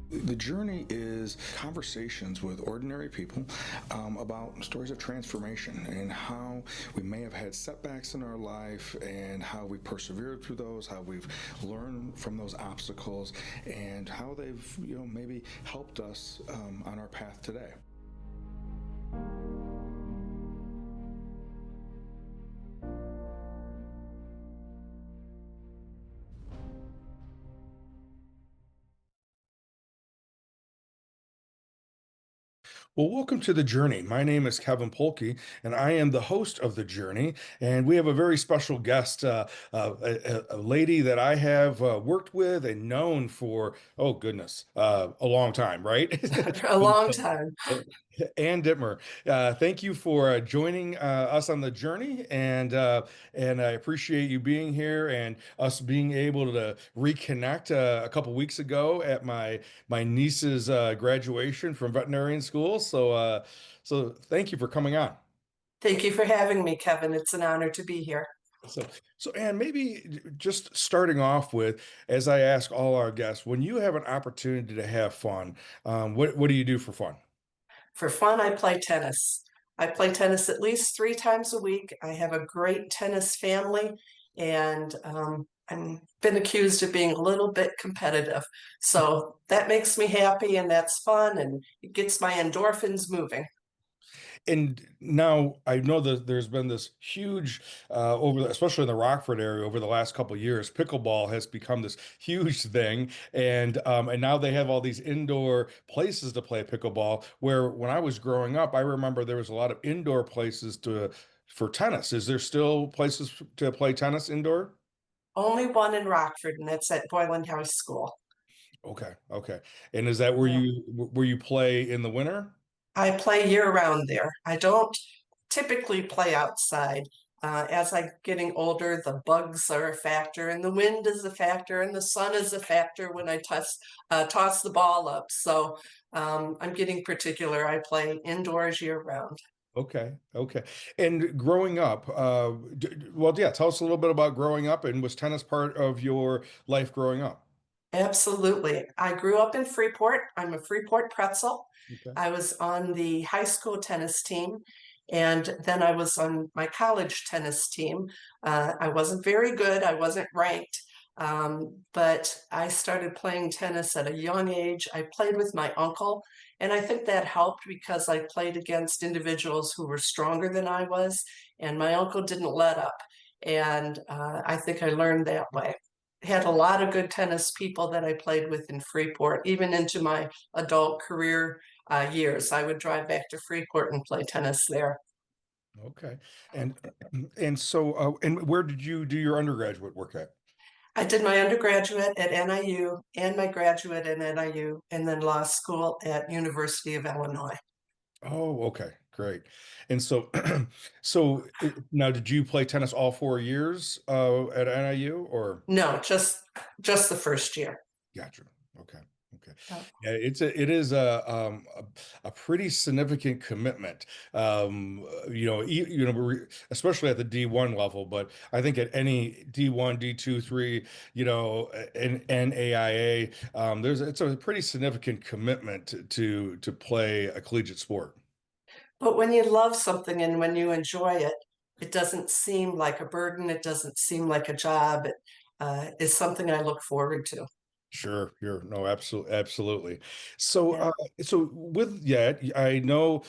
The journey is conversations with ordinary people about stories of transformation and how we may have had setbacks in our life and how we persevered through those, how we've learned from those obstacles, and how they've maybe helped us on our path today. Well, welcome to The Journey. My name is Kevin Polkey, and I am the host of The Journey. And we have a very special guest, a lady that I have worked with and known for, oh goodness, a long time, right? A And long so, time. Ann Dittmer, thank you for joining us on the journey, and I appreciate you being here and us being able to reconnect a couple weeks ago at my niece's graduation from veterinarian school. So thank you for coming on. Thank you for having me, Kevin. It's an honor to be here. So, so Anne, maybe just starting off with, as I ask all our guests, when you have an opportunity to have fun, what do you do for fun? For fun, I play tennis. I play tennis at least 3 times a week. I have a great tennis family, and I'm been accused of being a little bit competitive. So that makes me happy, and that's fun, and it gets my endorphins moving. And now I know that there's been this huge especially in the Rockford area over the last couple of years, pickleball has become this huge thing, and now they have all these indoor places to play pickleball. Where when I was growing up, I remember there was a lot of indoor places to for tennis. Is there still places to play tennis indoor? Only one in Rockford, and that's at Boylan House School. Okay, okay. And is that where Yeah. you play in the winter? I play year round there. I don't typically play outside. As I'm getting older, the bugs are a factor, and the wind is a factor, and the sun is a factor when I toss the ball up. So I'm getting particular. I play indoors year round. Okay, okay. And growing up, well, yeah, tell us a little bit about growing up, and was tennis part of your life growing up? Absolutely. I grew up in Freeport. I'm a Freeport pretzel. Okay. I was on the high school tennis team, and then I was on my college tennis team. I wasn't very good, I wasn't ranked, but I started playing tennis at a young age. I played with my uncle, and I think that helped because I played against individuals who were stronger than I was, and my uncle didn't let up. And I think I learned that way. Had a lot of good tennis people that I played with in Freeport, even into my adult career years. I would drive back to Freeport and play tennis there. Okay. And and where did you do your undergraduate work at? I did my undergraduate at NIU and my graduate at NIU, and then law school at University of Illinois. Oh, okay, great. And so, now, did you play tennis all 4 years at NIU, or? No, just the first year. Gotcha. Okay. Okay. Yeah. Yeah, it is a pretty significant commitment. Especially at the D1 level, but I think at any D1, D2, three, and AIA, it's a pretty significant commitment to play a collegiate sport. But when you love something and when you enjoy it, it doesn't seem like a burden. It doesn't seem like a job. It is something I look forward to. Sure, no, absolutely, absolutely. So, Yeah. I know,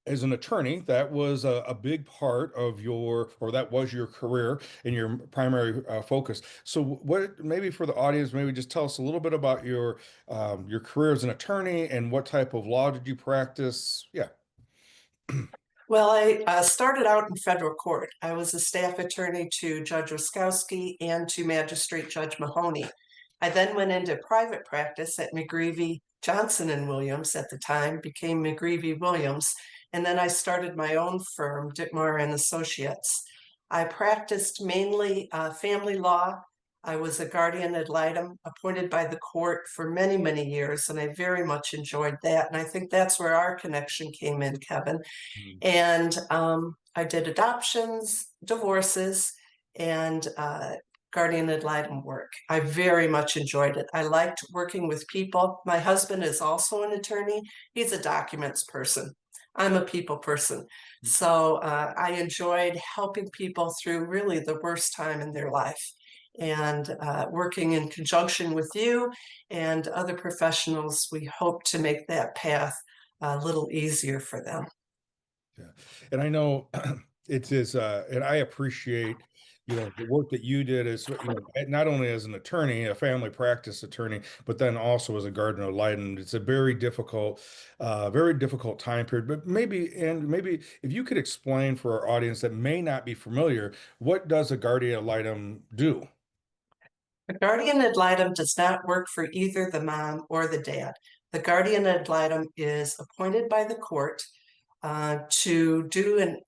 as an attorney, that was a big part of or that was your career and your primary focus. So, what maybe for the audience, maybe just tell us a little bit about your career as an attorney and what type of law did you practice? Yeah. Well, I started out in federal court. I was a staff attorney to Judge Oskowski and to Magistrate Judge Mahoney. I then went into private practice at McGreevy Johnson and Williams at the time, became McGreevy Williams, and then I started my own firm, Dittmer and Associates. I practiced mainly family law. I was a guardian ad litem appointed by the court for many, many years, and I very much enjoyed that. And I think that's where our connection came in, Kevin. Mhm. And I did adoptions, divorces, and guardian ad litem work. I very much enjoyed it. I liked working with people. My husband is also an attorney. He's a documents person. I'm a people person. So I enjoyed helping people through really the worst time in their life. And working in conjunction with you and other professionals, we hope to make that path a little easier for them. Yeah. And I know it is, and I appreciate, the work that you did as, not only as an attorney, a family practice attorney, but then also as a guardian ad litem. It's a very difficult time period. But maybe if you could explain for our audience that may not be familiar, what does a guardian ad litem do? The guardian ad litem does not work for either the mom or the dad. The guardian ad litem is appointed by the court to do an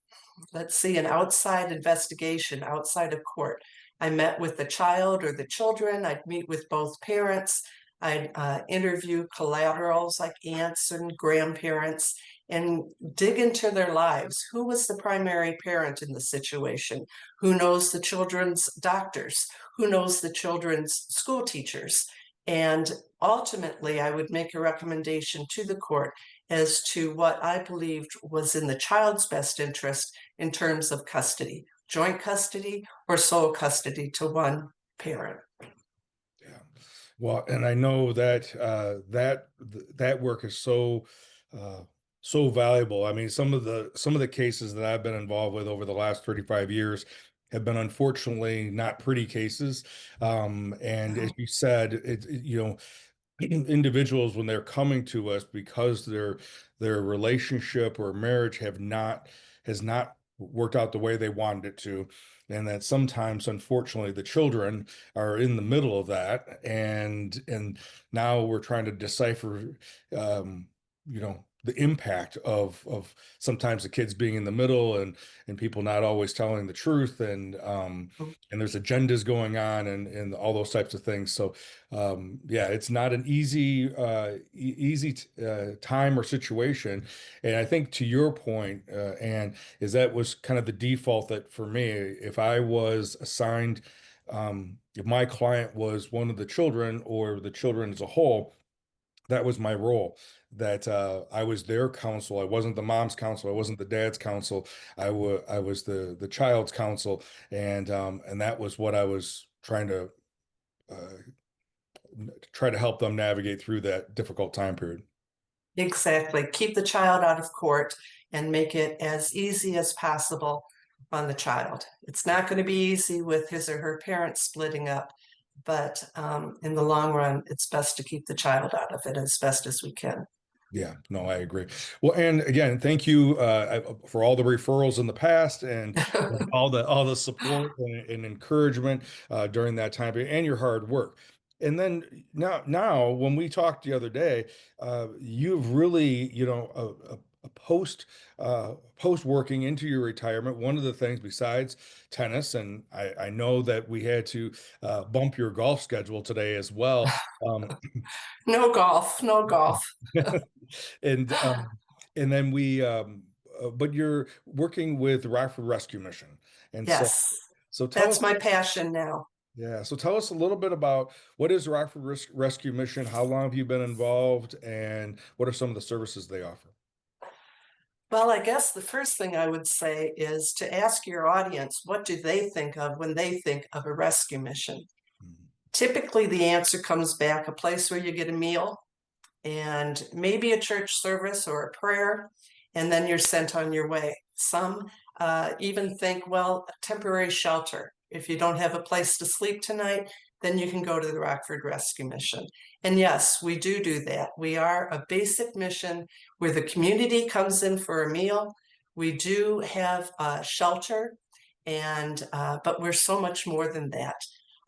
outside investigation outside of court. I met with the child or the children. I'd meet with both parents. I'd interview collaterals like aunts and grandparents and dig into their lives. Who was the primary parent in the situation? Who knows the children's doctors? Who knows the children's school teachers? And ultimately, I would make a recommendation to the court as to what I believed was in the child's best interest in terms of custody, joint custody or sole custody to one parent. Yeah. Well, and I know that that work is uh, so valuable. I mean, some of the cases that I've been involved with over the last 35 years have been unfortunately not pretty cases. And as you said, individuals when they're coming to us because their relationship or marriage has not worked out the way they wanted it to, and that sometimes unfortunately the children are in the middle of that, and now we're trying to decipher the impact of sometimes the kids being in the middle, and people not always telling the truth, and there's agendas going on, and all those types of things. So yeah, it's not an easy time or situation. And I think to your point, and is that was kind of the default that for me, if I was assigned, if my client was one of the children or the children as a whole, that was my role. That I was their counsel. I wasn't the mom's counsel. I wasn't the dad's counsel. I was the child's counsel, and that was what I was uh, try to help them navigate through that difficult time period. Exactly. Keep the child out of court and make it as easy as possible on the child. It's not going to be easy with his or her parents splitting up, but in the long run, it's best to keep the child out of it as best as we can. Yeah, no, I agree. Well, and again, thank you for all the referrals in the past, and all the support and encouragement during that time period, and your hard work. And then now when we talked the other day, you've really, a post working into your retirement. One of the things besides tennis, and I know that we had to bump your golf schedule today as well. No golf, no golf. And and then but you're working with the Rockford Rescue Mission, and Yes, so tell that's us, my passion now. yeah, so tell us a little bit about what is the Rockford Rescue Mission, how long have you been involved, and what are some of the services they offer? Well, I guess the first thing I would say is to ask your audience, what do they think of when they think of a rescue mission? Mhm. Typically, the answer comes back a place where you get a meal and maybe a church service or a prayer, and then you're sent on your way. Some even think, well, temporary shelter. If you don't have a place to sleep tonight, then you can go to the Rockford Rescue Mission. And yes, we do that. We are a basic mission where the community comes in for a meal. We do have shelter, and but we're so much more than that.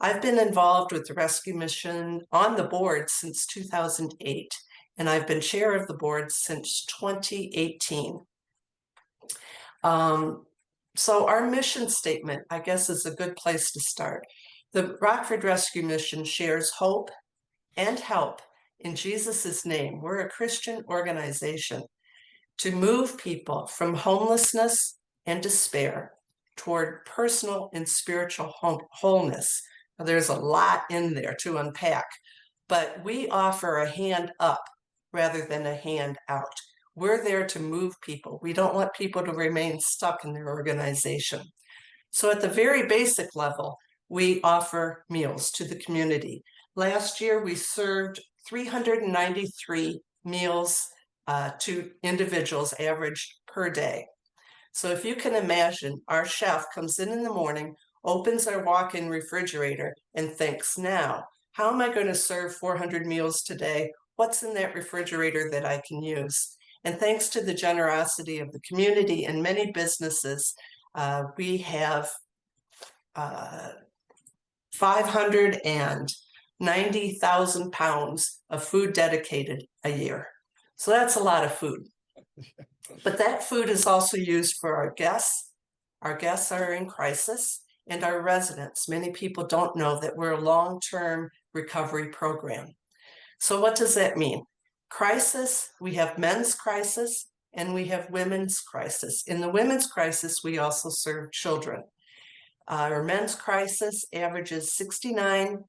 I've been involved with the rescue mission on the board since 2008, and I've been chair of the board since 2018. Um, so our mission statement, I guess, is a good place to start. The Rockford Rescue Mission shares hope and help in Jesus' name. We're a Christian organization to move people from homelessness and despair toward personal and spiritual wholeness There's a lot in there to unpack, but we offer a hand up rather than a hand out. We're there to move people. We don't want people to remain stuck in their organization. So at the very basic level, we offer meals to the community. Last year, we served 393 meals to individuals average per day. So if you can imagine, our chef comes in the morning, opens our walk-in refrigerator and thinks, now, how am I going to serve 400 meals today? What's in that refrigerator that I can use? And thanks to the generosity of the community and many businesses, we have 590,000 pounds of food dedicated a year. So that's a lot of food. But that food is also used for our guests. Our guests are in crisis, and our residents. Many people don't know that we're a long-term recovery program. So what does that mean? Crisis, we have men's crisis and we have women's crisis. In the women's crisis, we also serve children. Our men's crisis averages 69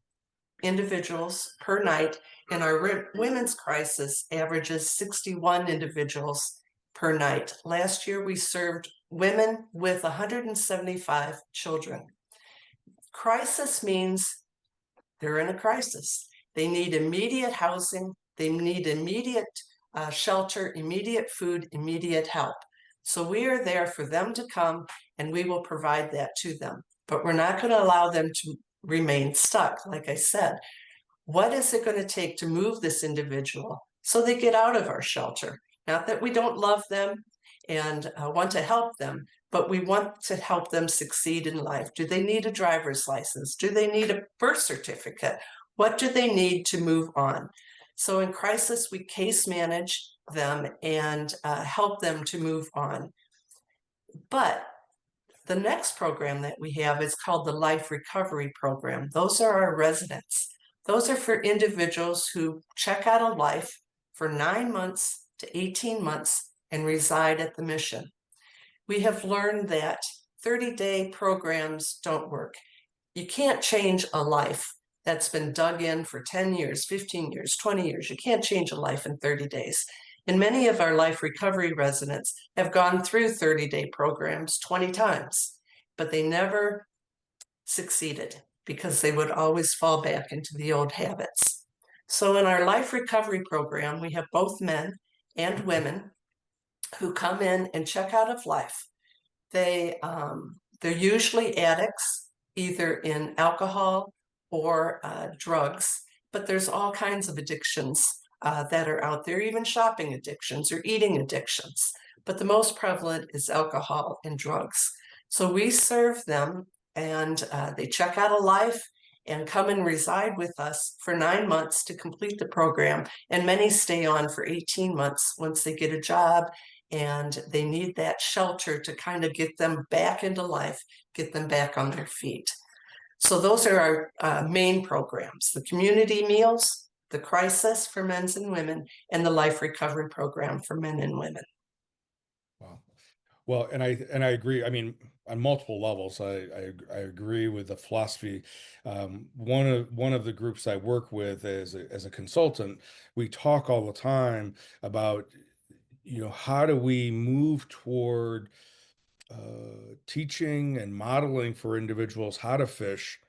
individuals per night, and our women's crisis averages 61 individuals per night. Last year, we served women with 175 children. Crisis means they're in a crisis. They need immediate housing, they need immediate shelter, immediate food, immediate help. So we are there for them to come and we will provide that to them. But we're not going to allow them to remain stuck. Like I said, what is it going to take to move this individual so they get out of our shelter? Not that we don't love them and want to help them, but we want to help them succeed in life. Do they need a driver's license? Do they need a birth certificate? What do they need to move on? So in crisis, we case manage them and help them to move on. But the next program that we have is called the Life Recovery Program. Those are our residents. Those are for individuals who check out of life for 9 months to 18 months and reside at the mission. We have learned that 30-day programs don't work. You can't change a life that's been dug in for 10 years, 15 years, 20 years. You can't change a life in 30 days. And many of our life recovery residents have gone through 30-day programs 20 times, but they never succeeded because they would always fall back into the old habits. So in our life recovery program, we have both men and women who come in and check out of life. They're usually addicts, either in alcohol or drugs, but there's all kinds of addictions that are out there, even shopping addictions or eating addictions. But the most prevalent is alcohol and drugs. So we serve them and they check out of life and come and reside with us for 9 months to complete the program. And many stay on for 18 months once they get a job and they need that shelter to kind of get them back into life, get them back on their feet. So those are our main programs: the community meals, the crisis for men and women, and the life recovery program for men and women. Wow. Well, and I agree. I mean, on multiple levels, I agree with the philosophy. One of the groups I work with as a consultant, we talk all the time about, how do we move toward teaching and modeling for individuals how to fish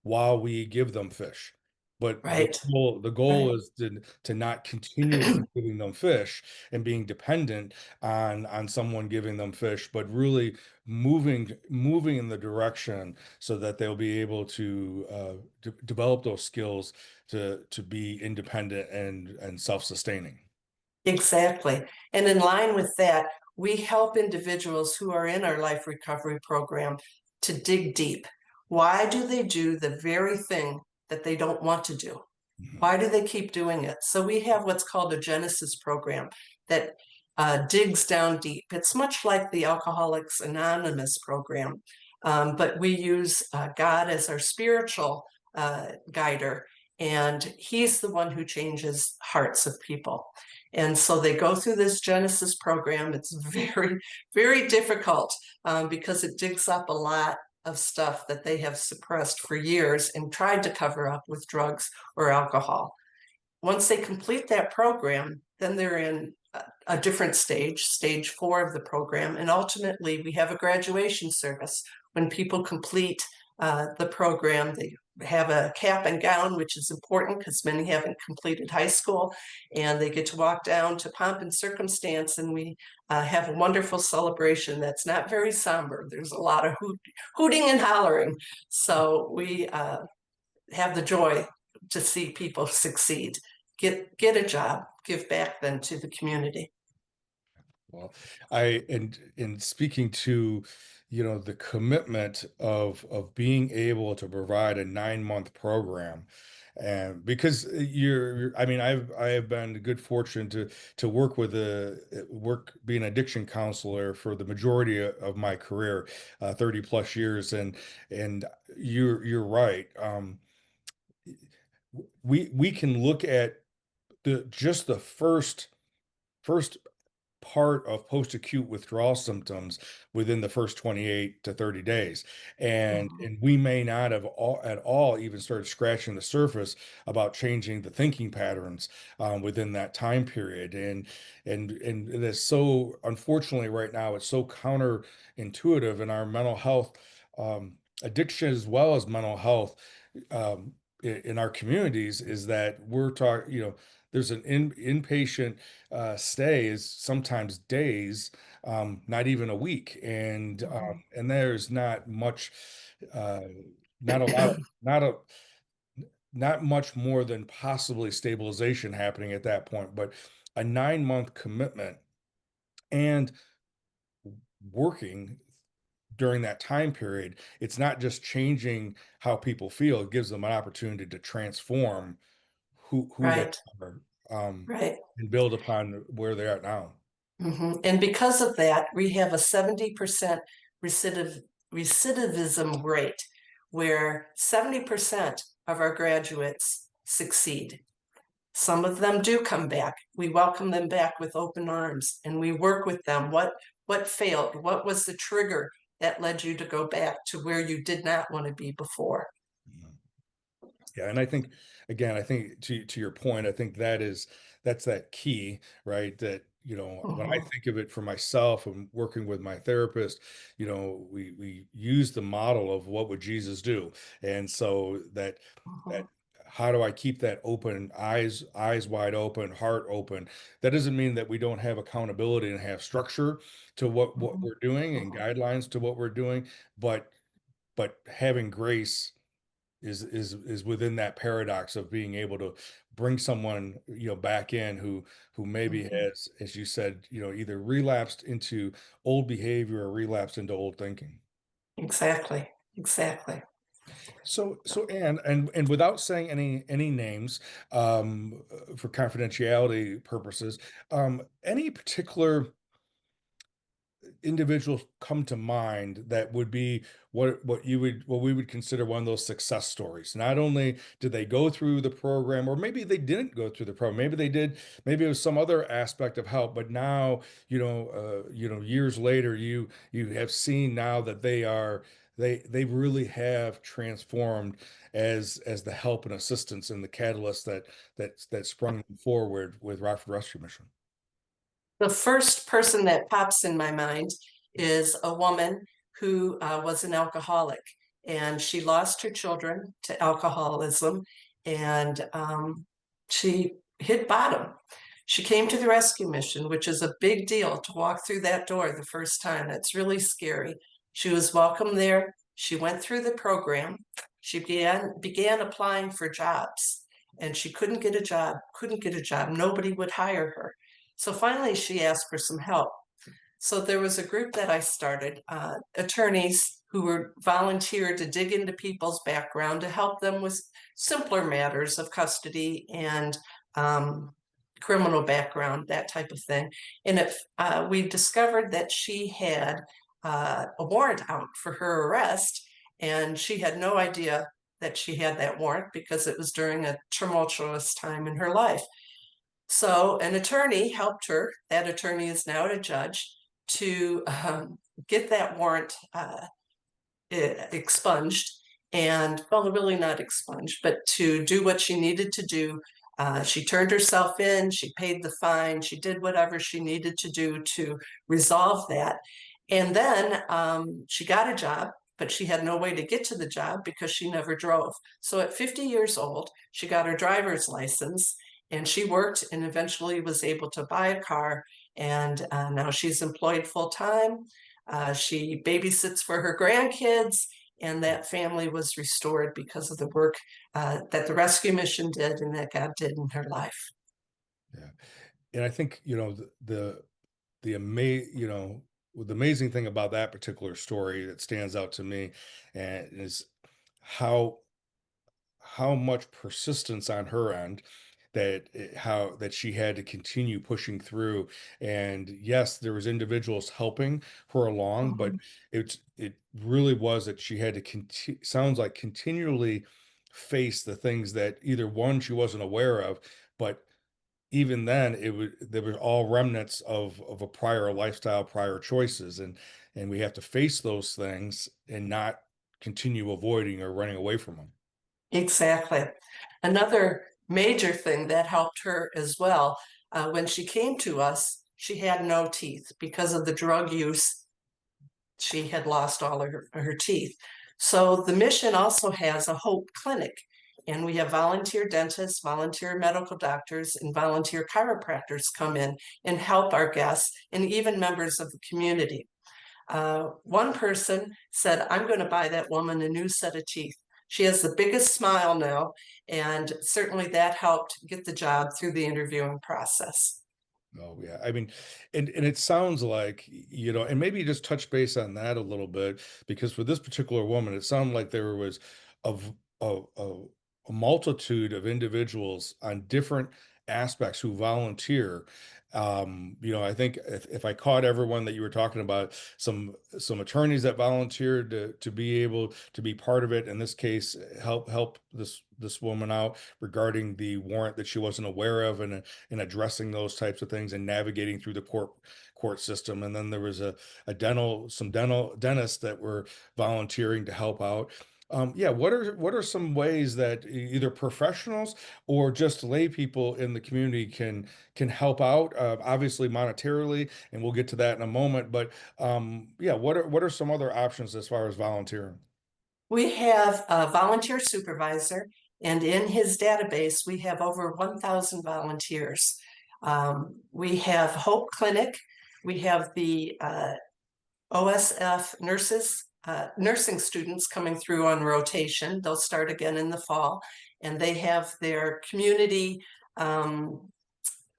while we give them fish. But the Right, goal, the right. goal is to not continually giving them fish and being dependent on someone giving them fish, but really moving in the direction so that they'll be able to develop those skills to be independent and self-sustaining. Exactly. And in line with that, we help individuals who are in our life recovery program to dig deep. Why do they do the very thing that they don't want to do? Mhm. Why do they keep doing it? So we have what's called a Genesis program that digs down deep. It's much like the Alcoholics Anonymous program, but we use God as our spiritual guider, and He's the one who changes hearts of people. And so they go through this Genesis program. It's very, very difficult because it digs up a lot of stuff that they have suppressed for years and tried to cover up with drugs or alcohol. Once they complete that program, then they're in a different stage, stage 4 of the program. And ultimately, we have a graduation service. When people complete the program, they have a cap and gown, which is important because many haven't completed high school, and they get to walk down to pomp and circumstance, and we have a wonderful celebration that's not very somber. There's a lot of hooting and hollering. So we have the joy to see people succeed, get a job, give back then to the community. Well, I and in speaking to, the commitment of being able to provide a 9-month program, and because I mean, I have been good fortune to work with a work being an addiction counselor for the majority of my career, 30 plus years, and you're right. We can look at the first part of post-acute withdrawal symptoms within the first 28 to 30 days, Mhm, and we may not have at all even started scratching the surface about changing the thinking patterns within that time period, and it is so, unfortunately, right now it's so counterintuitive in our mental health, addiction as well as mental health, in our communities, is that we're talking, there's an inpatient stay is sometimes days, not even a week, mhm. and there's not much, uh, not a lot of, not much more than possibly stabilization happening at that point, but a 9-month commitment and working during that time period. It's not just changing how people feel; it gives them an opportunity to transform who they Right, are, right. and build upon where they are now. And because of that, we have a 70% recidiv recidivism rate, where 70% of our graduates succeed. Some of them do come back. We welcome them back with open arms, and we work with them. What failed? What was the trigger that led you to go back to where you did not want to be before? Mhm. Yeah, and I think, again, I think to your point, I think that's that key, right? That, when I Mhm, think of it for myself and working with my therapist, we use the model of what would Jesus do, and so that mhm, how do I keep that open, eyes wide open, heart open? That doesn't mean that we don't have accountability and have structure to what mhm, we're doing and mhm. guidelines to what we're doing, but having grace is within that paradox of being able to bring someone, back in who maybe Mhm. has, as you said, either relapsed into old behavior or relapsed into old thinking. Exactly, exactly. So Anne, and without saying any names, for confidentiality purposes, any particular individuals come to mind that would be what we would consider one of those success stories? Not only did they go through the program, or maybe they didn't go through the program, maybe they did, maybe it was some other aspect of help, but now, years later, you have seen now that they really have transformed as the help and assistance and the catalyst that sprung them forward with Rockford Rescue Mission. The first person that pops in my mind is a woman who was an alcoholic, and she lost her children to alcoholism, and she hit bottom. She came to the rescue mission, which is a big deal to walk through that door the first time. It's really scary. She was welcome there. She went through the program. She began applying for jobs, and she couldn't get a job, couldn't get a job. Nobody would hire her. So finally, she asked for some help. So there was a group that I started, attorneys who were volunteered to dig into people's background to help them with simpler matters of custody and um, criminal background, that type of thing. And if we discovered that she had a warrant out for her arrest, and she had no idea that she had that warrant because it was during a tumultuous time in her life. So an attorney helped her. That attorney is now a judge to get that warrant expunged, and well, really not expunged, but to do what she needed to do. She turned herself in, she paid the fine, she did whatever she needed to do to resolve that. And then she got a job, but she had no way to get to the job because she never drove. So at 50 years old, she got her driver's license and she worked and eventually was able to buy a car. And now she's employed full time. She babysits for her grandkids, and that family was restored because of the work that the rescue mission did and that God did in her life. Yeah. And I think, the amazing thing about that particular story that stands out to me and is how much persistence on her end how that she had to continue pushing through. And yes, there was individuals helping her along, but Mhm. it really was that she had to sounds like continually face the things that either one she wasn't aware of, but even then there were all remnants of a prior lifestyle, prior choices, and we have to face those things and not continue avoiding or running away from them. Exactly. Another major thing that helped her as well, when she came to us, she had no teeth because of the drug use. She had lost all of her teeth. So the mission also has a Hope Clinic, and we have volunteer dentists, volunteer medical doctors, and volunteer chiropractors come in and help our guests and even members of the community. One person said, I'm going to buy that woman a new set of teeth. She has the biggest smile now, and certainly that helped get the job through the interviewing process. Oh yeah, I mean, and it sounds like, and maybe just touch base on that a little bit, because for this particular woman, it sounded like there was a v- a multitude of individuals on different aspects who volunteer. I think if I caught everyone that you were talking about, some attorneys that volunteered to be able to be part of it. In this case, help this woman out regarding the warrant that she wasn't aware of, and addressing those types of things and navigating through the court system. And then there was some dental dentists that were volunteering to help out. Yeah, what are some ways that either professionals or just lay people in the community can help out? Obviously monetarily, and we'll get to that in a moment. But yeah, what are some other options as far as volunteering? We have a volunteer supervisor, and in his database, we have over 1,000 volunteers. We have Hope Clinic, we have the OSF nurses, nursing students coming through on rotation. They'll start again in the fall, and they have their community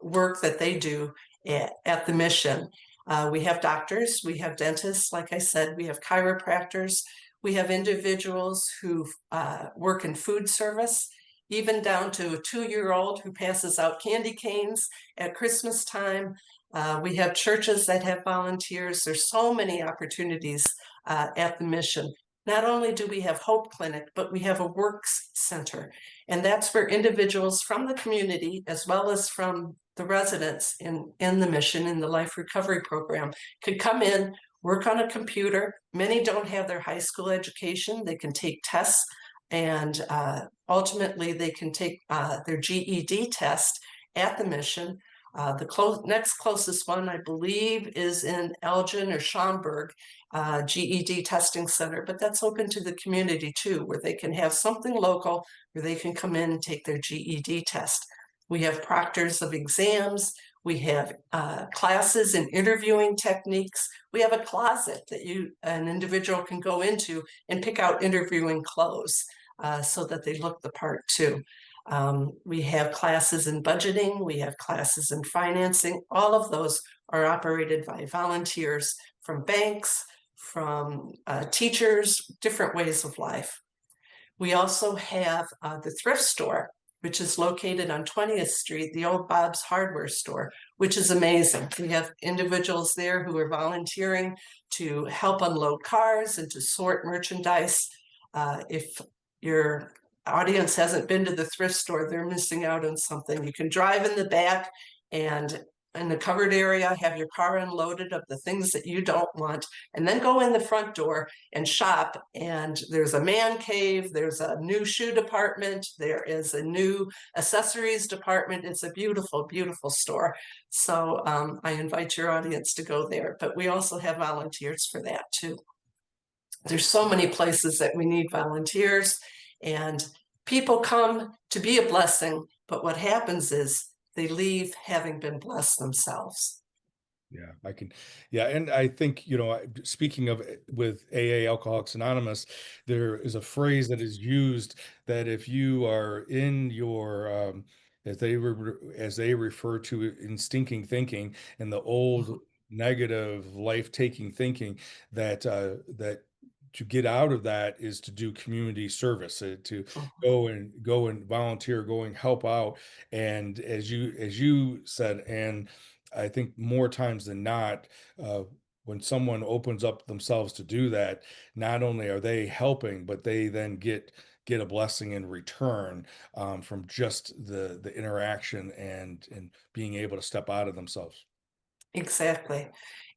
work that they do at the mission. We have doctors, we have dentists, like I said, we have chiropractors, we have individuals who work in food service, even down to a 2-year-old who passes out candy canes at Christmas time. We have churches that have volunteers. There's so many opportunities at the mission. Not only do we have Hope Clinic, but we have a works center. And that's where individuals from the community, as well as from the residents in the mission, in the life recovery program, could come in, work on a computer. Many don't have their high school education. They can take tests, and ultimately they can take their GED test at the mission. The next closest one, I believe, is in Elgin or Schaumburg, GED testing center, but that's open to the community too, where they can have something local where they can come in and take their GED test. We have proctors of exams. We have classes in interviewing techniques. We have a closet that an individual can go into and pick out interviewing clothes so that they look the part too. We have classes in budgeting. We have classes in financing. All of those are operated by volunteers from banks, from teachers, different ways of life. We also have the thrift store, which is located on 20th Street, the old Bob's Hardware store, which is amazing. We have individuals there who are volunteering to help unload cars and to sort merchandise. If your audience hasn't been to the thrift store, they're missing out on something. You can drive in the back and in the covered area, have your car unloaded of the things that you don't want, and then go in the front door and shop. And there's a man cave, there's a new shoe department, there is a new accessories department. It's a beautiful, beautiful store. So I invite your audience to go there. But we also have volunteers for that too. There's so many places that we need volunteers, and people come to be a blessing, but what happens is they leave having been blessed themselves. Yeah, I can. Yeah, and I think, speaking of with AA, Alcoholics Anonymous, there is a phrase that is used that if you are in your, as they refer to it in stinking thinking and the old negative life-taking thinking, that to get out of that is to do community service, to go and volunteer, go and help out. And as you said, and I think more times than not, uh, when someone opens up themselves to do that, not only are they helping, but they then get a blessing in return, from just the interaction and being able to step out of themselves. Exactly.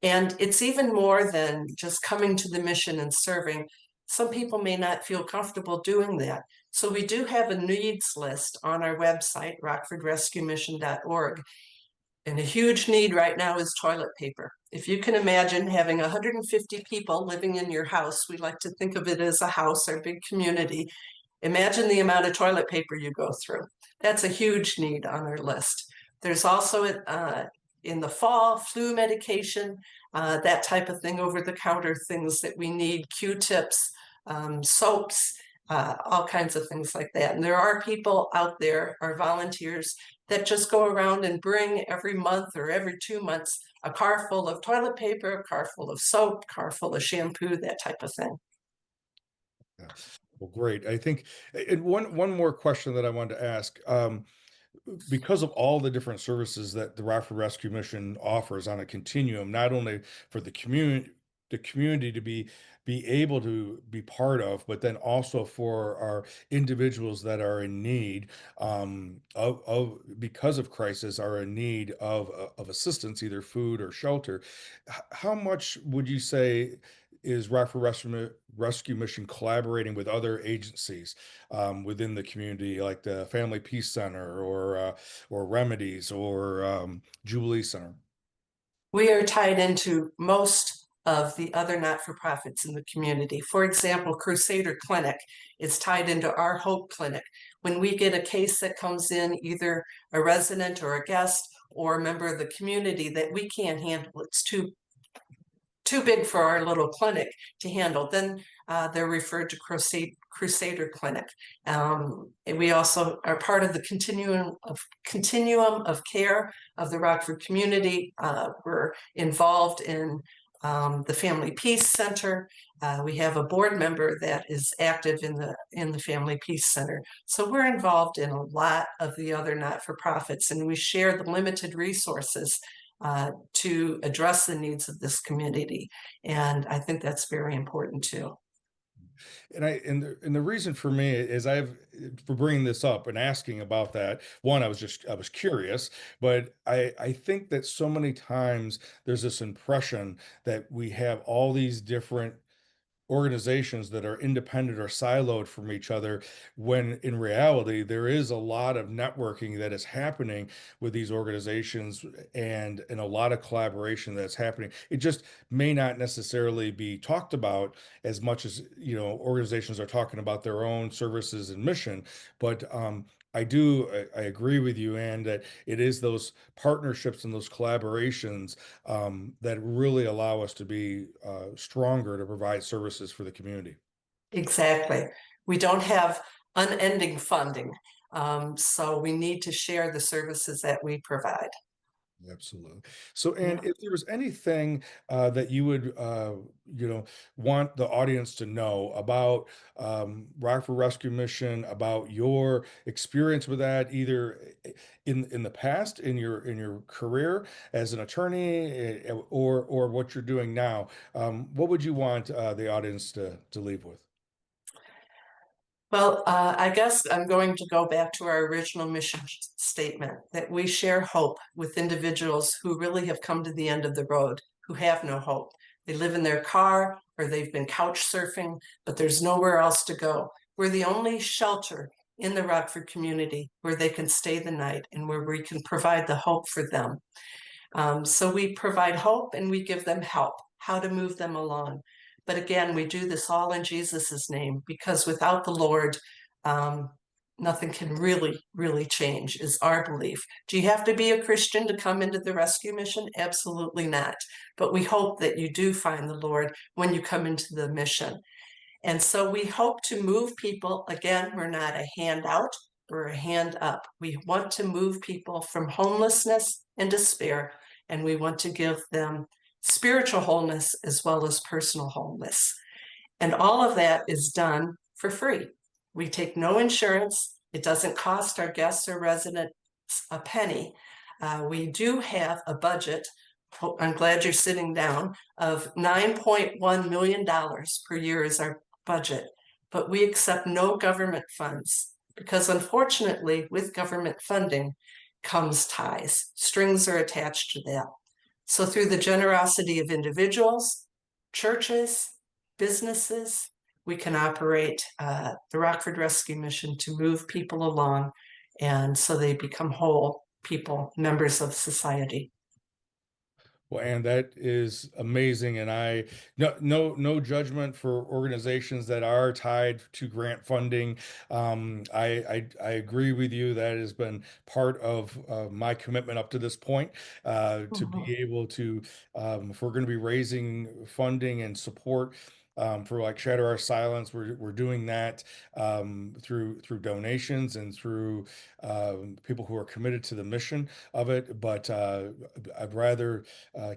And it's even more than just coming to the mission and serving. Some people may not feel comfortable doing that. So we do have a needs list on our website, rockfordrescuemission.org. And a huge need right now is toilet paper. If you can imagine having 150 people living in your house, we like to think of it as a house or big community. Imagine the amount of toilet paper you go through. That's a huge need on our list. There's also in the fall, flu medication, that type of thing, over-the-counter things that we need, Q-tips, soaps, all kinds of things like that. And there are people out there, our volunteers, that just go around and bring every month or every 2 months a car full of toilet paper, a car full of soap, a car full of shampoo, that type of thing. Yeah. Well, great. I think, and one more question that I wanted to ask. Because of all the different services that the Rockford Rescue Mission offers on a continuum, not only for the community to be able to be part of, but then also for our individuals that are in need, of because of crisis, are in need of assistance, either food or shelter. How much would you say is Rockford Rescue Mission collaborating with other agencies, within the community, like the Family Peace Center, or Remedies, or Jubilee Center? We are tied into most of the other not-for-profits in the community. For example, Crusader Clinic is tied into our Hope Clinic. When we get a case that comes in, either a resident or a guest or a member of the community that we can't handle, it's too big for our little clinic to handle, then they're referred to Crusader Clinic. And we also are part of the continuum of care of the Rockford community. We're involved in the Family Peace Center. We have a board member that is active in the Family Peace Center. So we're involved in a lot of the other not-for-profits, and we share the limited resources to address the needs of this community. And I think that's very important too. And the reason for me is for bringing this up and asking about that. One, I was curious, but I think that so many times there's this impression that we have all these different organizations that are independent or siloed from each other, when in reality there is a lot of networking that is happening with these organizations, and a lot of collaboration that's happening. It just may not necessarily be talked about as much as, organizations are talking about their own services and mission. But I agree with you, Ann, that it is those partnerships and those collaborations, that really allow us to be stronger to provide services for the community. Exactly. We don't have unending funding, so we need to share the services that we provide. Absolutely. So, and Yeah. if there was anything that you would, want the audience to know about, Rockford Rescue Mission, about your experience with that, either in the past, in your career as an attorney, or what you're doing now, what would you want the audience to leave with? Well, I guess I'm going to go back to our original mission statement that we share hope with individuals who really have come to the end of the road, who have no hope. They live in their car or they've been couch surfing, but there's nowhere else to go. We're the only shelter in the Rockford community where they can stay the night and where we can provide the hope for them. So we provide hope and we give them help, how to move them along. But again, we do this all in Jesus's name because without the Lord, um, nothing can really, really change, is our belief. Do you have to be a Christian to come into the rescue mission? Absolutely not. But we hope that you do find the Lord when you come into the mission. And so we hope to move people. Again, we're not a handout, we're a hand up. We want to move people from homelessness and despair, and we want to give them spiritual wholeness as well as personal wholeness. And all of that is done for free. We take no insurance. It doesn't cost our guests or residents a penny. We do have a budget. I'm glad you're sitting down of $9.1 million per year is our budget, but we accept no government funds because unfortunately with government funding comes ties. Strings are attached to that. So through the generosity of individuals, churches, businesses, we can operate the Rockford Rescue Mission to move people along and so they become whole people, members of society. Well, and that is amazing. And no judgment for organizations that are tied to grant funding. I agree with you. That has been part of my commitment up to this point, to Mhm. be able to, if we're going to be raising funding and support. For like Shatter Our Silence, we're doing that through donations and through people who are committed to the mission of it. But I'd rather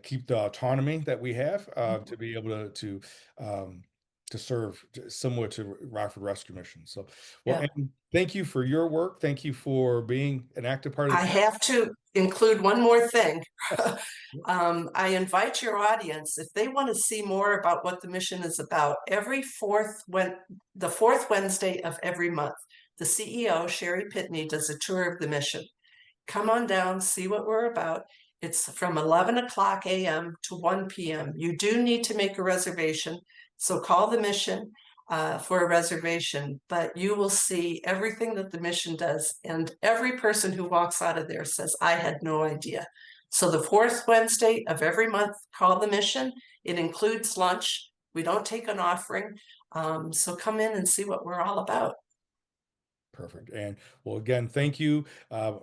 keep the autonomy that we have to be able um, to serve similar to Rockford Rescue Mission. So, well, Yeah. and thank you for your work. Thank you for being an active part of I the have to include one more thing. community. I invite your audience, if they want to see more about what the mission is about, the fourth Wednesday of every month, the CEO, Sherry Pitney, does a tour of the mission. Come on down, see what we're about. It's from 11 o'clock a.m. to 1 p.m. You do need to make a reservation, so call the mission for a reservation, but you will see everything that the mission does. And every person who walks out of there says, I had no idea. So the fourth Wednesday of every month, call the mission. It includes lunch. We don't take an offering. So come in and see what we're all about. Perfect. And well, again, thank you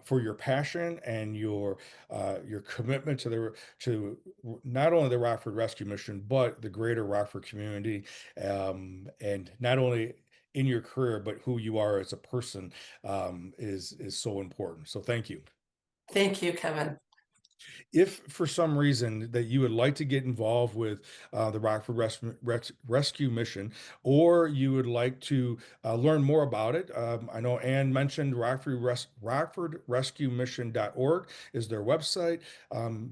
for your passion and your commitment to not only the Rockford Rescue Mission, but the greater Rockford community, and not only in your career, but who you are as a person is so important. So thank you. Thank you, Kevin. If for some reason that you would like to get involved with the Rockford Rescue Mission, or you would like to learn more about it, I know Ann mentioned RockfordRescueMission.org is their website.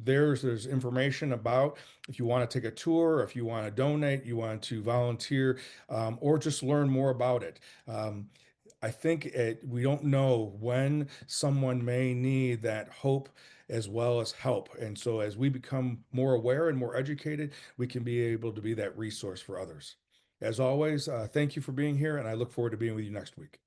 There's information about if you want to take a tour, if you want to donate, you want to volunteer, or just learn more about it. I think we don't know when someone may need that hope as well as help. And so, as we become more aware and more educated, we can be able to be that resource for others. As always, thank you for being here, and I look forward to being with you next week.